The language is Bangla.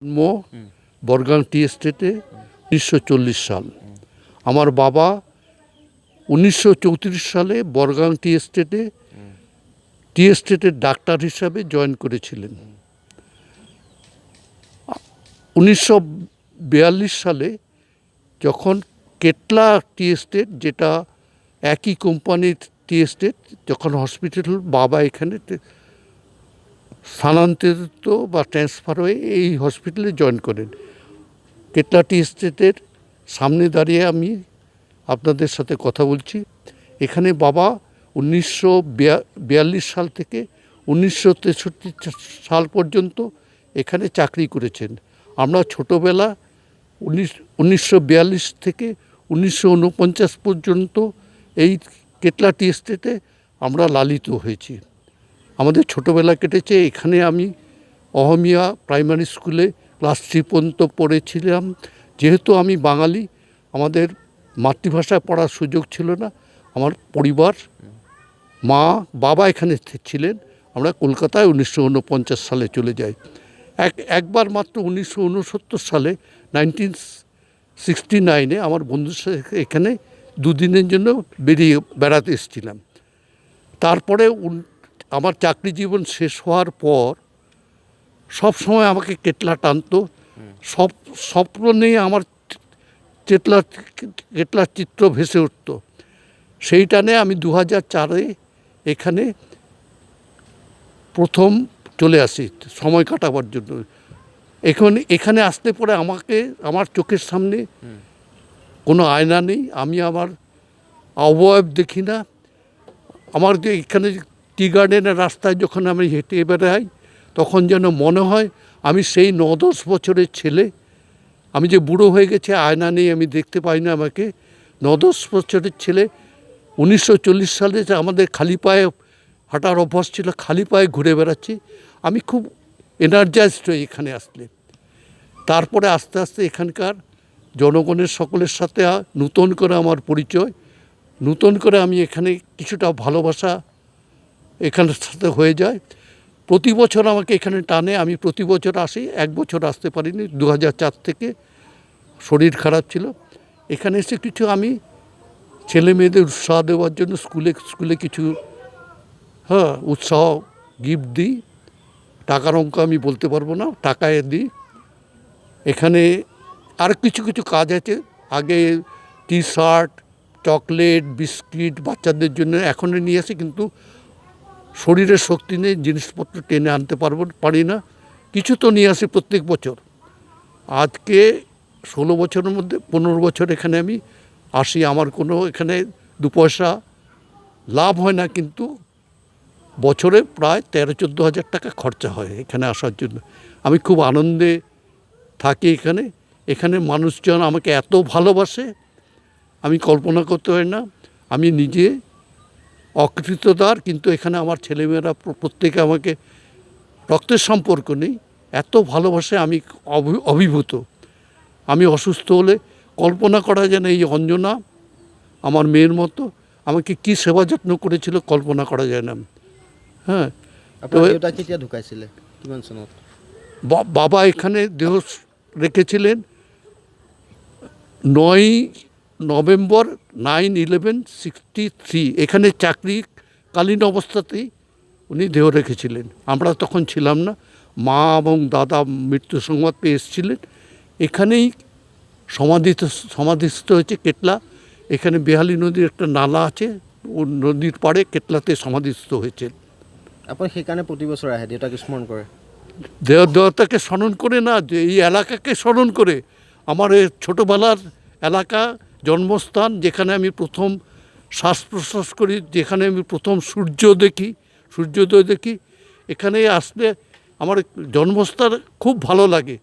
জন্ম বর্গাং টি এস্টেটে 1940 সাল। আমার বাবা 1934 সালে বর্গাং টি এস্টেটের ডাক্তার হিসাবে জয়েন করেছিলেন। 1942 সালে যখন কেটলা টি এস্টেট, যেটা একই কোম্পানির টি এস্টেট, যখন হসপিটাল বাবা এখানে স্থানান্তরিত বা ট্রান্সফার হয়ে এই হসপিটালে জয়েন করেন। কেটলা টি এস্টেটের সামনে দাঁড়িয়ে আমি আপনাদের সাথে কথা বলছি। এখানে বাবা 1942 সাল থেকে 1963 সাল পর্যন্ত এখানে চাকরি করেছেন। আমরা ছোটোবেলা 1942 থেকে 1949 পর্যন্ত এই কেটলা টি এস্টেটে আমরা লালিত হয়েছি। আমাদের ছোটোবেলা কেটেছে এখানে। আমি অহমিয়া প্রাইমারি স্কুলে ক্লাস 3 পর্যন্ত পড়েছিলাম। যেহেতু আমি বাঙালি, আমাদের মাতৃভাষায় পড়ার সুযোগ ছিল না। আমার পরিবার, মা বাবা এখানে ছিলেন। আমরা কলকাতায় 1949 সালে চলে যাই। একবার মাত্র 1969 সালে 1969-এ আমার বন্ধুর সাথে এখানে দুদিনের জন্য বেড়াতে এসেছিলাম। তারপরে আমার চাকরি জীবন শেষ হওয়ার পর সব সময় আমাকে কেটলা টানতো। সব স্বপ্ন নিয়ে আমার কেটলার চিত্র ভেসে উঠত। সেই টানে আমি 2004-এ এখানে প্রথম চলে আসি সময় কাটাবার জন্য। এখানে আসতে পরে আমার চোখের সামনে কোনো আয়না নেই, আমি আমার অবয়ব দেখি না। আমার যে এখানে টি গার্ডেনের রাস্তায় যখন আমি হেঁটে বেড়াই, তখন যেন মনে হয় আমি সেই 9-10 বছরের ছেলে। আমি যে বুড়ো হয়ে গেছে, আয়না নেই, আমি দেখতে পাই না আমাকে। 9-10 বছরের ছেলে। 1940 সালে আমাদের খালি পায়ে হাঁটার অভ্যাস ছিল, খালি পায়ে ঘুরে বেড়াচ্ছি। আমি খুব এনার্জাইজড হই এখানে আসলে। তারপরে আস্তে আস্তে এখানকার জনগণের সকলের সাথে নূতন করে আমার পরিচয়, নূতন করে আমি এখানে কিছুটা ভালোবাসা এখানের সাথে হয়ে যায়। প্রতি বছর আমাকে এখানে টানে, আমি প্রতি বছর আসি। এক বছর আসতে পারিনি 2004 থেকে, শরীর খারাপ ছিল। এখানে এসে কিছু আমি ছেলে মেয়েদের উৎসাহ দেওয়ার জন্য স্কুলে কিছু উৎসাহ গিফট দিই। টাকার অঙ্ক আমি বলতে পারবো না, টাকায় দিই। এখানে আর কিছু কাজ আছে। আগে টি শার্ট, চকলেট, বিস্কিট বাচ্চাদের জন্য এখন নিয়ে আসি, কিন্তু শরীরের শক্তি নেই, জিনিসপত্র টেনে আনতে পারি না। কিছু তো নিয়ে আসি প্রত্যেক বছর। আজকে 16 বছরের মধ্যে 15 বছর এখানে আমি আসি। আমার কোনো এখানে 2 পয়সা লাভ হয় না, কিন্তু বছরে প্রায় 13-14 হাজার টাকা খরচা হয় এখানে আসার জন্য। আমি খুব আনন্দে থাকি এখানে। এখানে মানুষজন আমাকে এত ভালোবাসে, আমি কল্পনা করতে হয় না। আমি নিজে অকৃতদার, কিন্তু এখানে আমার ছেলেমেয়েরা প্রত্যেকে আমাকে, রক্তের সম্পর্ক নেই, এত ভালোবাসে, আমি অভিভূত। আমি অসুস্থ হলে কল্পনা করা যায় না, এই অঞ্জনা আমার মেয়ের মতো আমাকে কি সেবা যত্ন করেছিল, কল্পনা করা যায় না। হ্যাঁ, বাবা এখানে দেহ রেখেছিলেন 9 নভেম্বর 9/11/63। এখানে চাকরিকালীন অবস্থাতেই উনি দেহ রেখেছিলেন। আমরা তখন ছিলাম না। মা এবং দাদা মৃত্যু সংবাদ পেয়ে এসেছিলেন। এখানেই সমাধিস্থ হয়েছে কেটলা। এখানে বেহালি নদীর একটা নালা আছে, ও নদীর পাড়ে কেটলাতে সমাধিস্থ হয়েছেন। আপনি সেখানে প্রতি বছর আহে, দেউতাকে স্মরণ করে? দেবতাকে স্মরণ করে না, যে এই এলাকাকে স্মরণ করে। আমার ছোটোবেলার এলাকা, জন্মস্থান, যেখানে আমি প্রথম শ্বাস প্রশ্বাস করি, যেখানে আমি প্রথম সূর্যোদয় দেখি। এখানে আসলে আমার জন্মস্থান খুব ভালো লাগে।